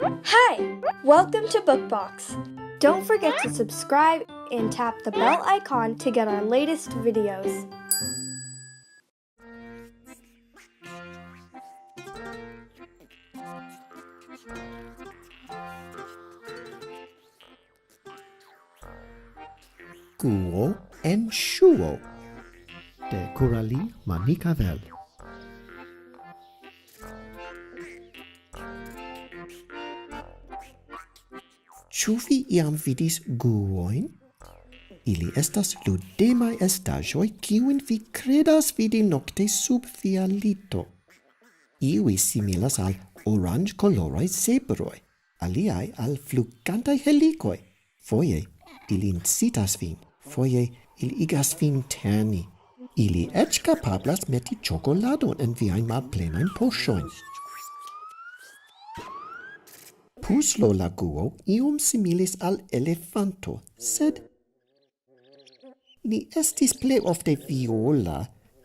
Hi! Welcome to Bookbox. Don't forget to subscribe and tap the bell icon to get our latest videos. Guo en ŝuo de Kuzhali Manickavel. Ĉu vi iam vidis guojn? Ili estas ludemaj estaĵoj, kiujn vi kredas vidi nokte sub via lito. Iuj similas al oranĝkoloraj zebroj, aliaj al flugantaj helikoj. Foje ili incitas vin, foje ili igas vin terni. Ili eĉ kapablas meti ĉokoladon en viajn malplenajn poŝojn. Puzlo la Guo iom similis al elefanto, sed li estis plej ofte viola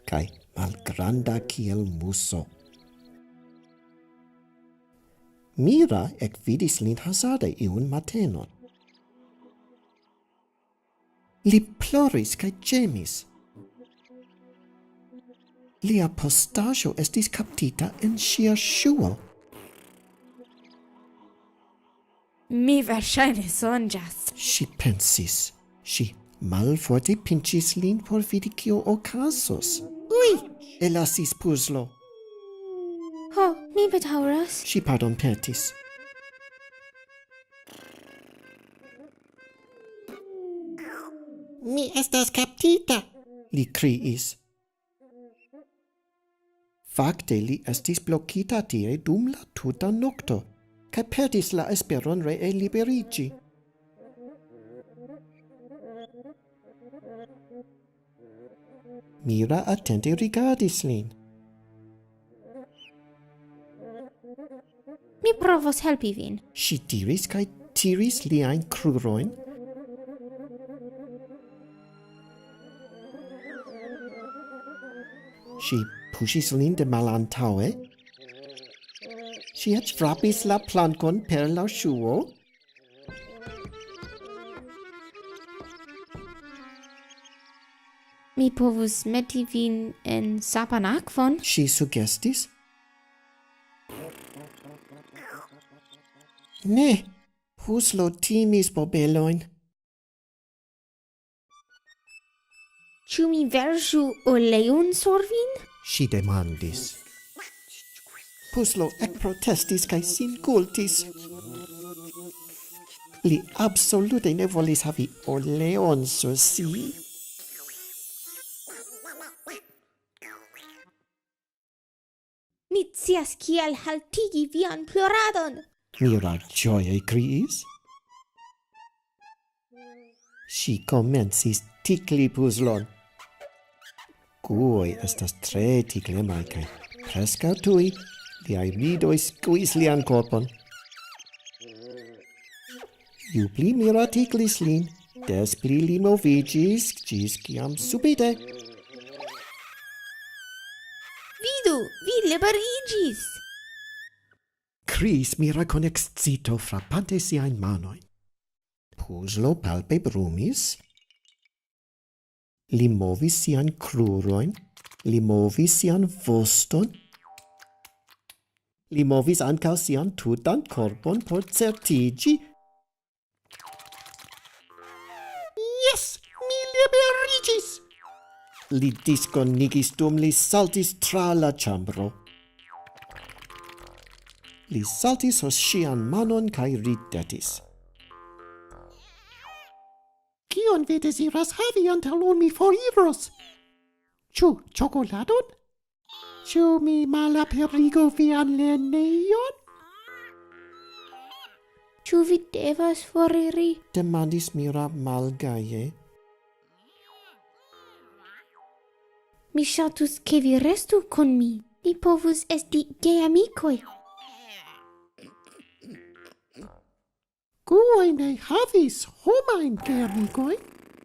kaj malgranda kiel muso. Meera ekvidis lin hazarde iun matenon. Li ploris kaj ĝemis. Lia postaĵo estis kaptita en ŝia ŝuo. Mi verŝajne sonĝas. Ŝi pensis. Ŝi malforte pinĉis lin por vidi kio okazos. Ui! Elasis Puzlo. Ho, mi bedaŭras. Ŝi pardonpetis. Mi estas kaptita, li kriis. Fakte li estis blokita tie dum la tuta nokto, kaj perdis la esperon ree liberiĝi. Meera atente rigardis lin. Mi provos helpi vin. Ŝi diris kaj tiris liajn krurojn. Ŝi puŝis lin de malantaŭe. Ŝi eĉ frapis la plankon per la ŝuo. Mi povus meti vin en sapan akvon. Ŝi sugestis. Ne, Puzlo timis bobelojn. Ĉu mi verŝu oleon sur vin? Ŝi demandis. Puzlo ekprotestis kaj sin kultis. Li absolute ne volis havi oleon sur si. Mi scias kiel haltigi vian ploradon. Meera ĝoje kriis. Ŝi komencis tikli Puzlon. Guoj estas tre tiklemaj kaj preskaŭ tuj liaj ridoj skuis lian korpon. Ju pli Meera tiklis lin, des pli li moviĝis, ĝis kiam subite Vidu, vi liberiĝis. kriis Meera kun ekscito frapante siajn manojn. Puzlo palpe brumis. Li movis sian krurojn, li movis sian voston, li movis ankaŭ sian tutan korpon por certiĝi. Jes, mi liberiĝis! Li diskonigis dum li saltis tra la ĉambro. Li saltis sur ŝian manon kaj ridetis. Kion vi deziras havi antaŭ ol mi foriros? Ĉu ĉokoladon? Ĉu mi malaperigu vian lernejon? Ĉu vi devas foriri? Demandis Meera malgaje. Mi ŝatus ke vi restu kun mi. Ni povus esti geamikoj. Guoj ne havis homajn geamikojn?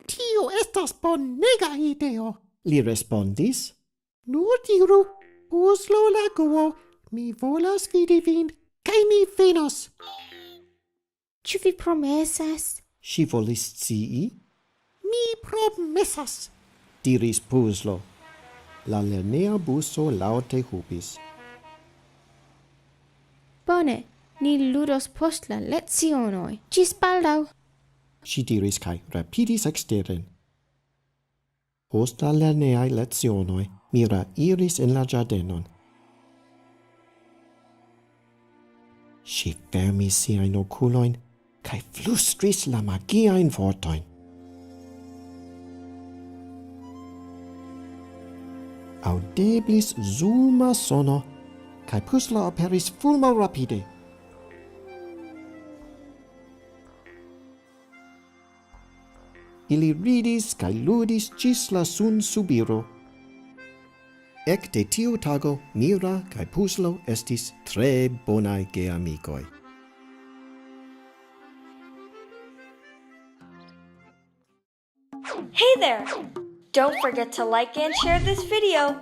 Tio estas bonega ideo, li respondis. Nur diru, Puzlo la Guo, mi volas vidi vin Kaj mi venos. Ĉu vi promesas? Ŝi volis scii? Mi promesas. Diris Puzlo. La lernea buso laŭte hupis. Bone, ni ludos post la lecionoj. Ĝis baldaŭ. Ŝi diris kaj rapidis eksteren. Post la lerneaj lecionoj, Meera iris en la ĝardenon. Ŝi fermis siajn okulojn kaj flustris la magiajn vortojn. Aŭdeblis zuma sono kaj Puzlo aperis fulmorapide. Ili ridis kaj ludis ĝis la sunsubiro. Ekde tiu tago, Meera kaj Puzlo estis tre bonaj geamikoj. Hey there! Don't forget to like and share this video.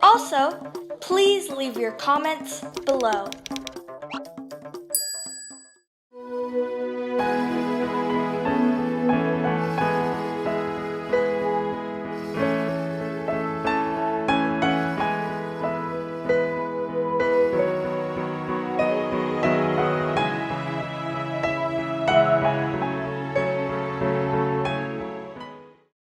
Also, please leave your comments below.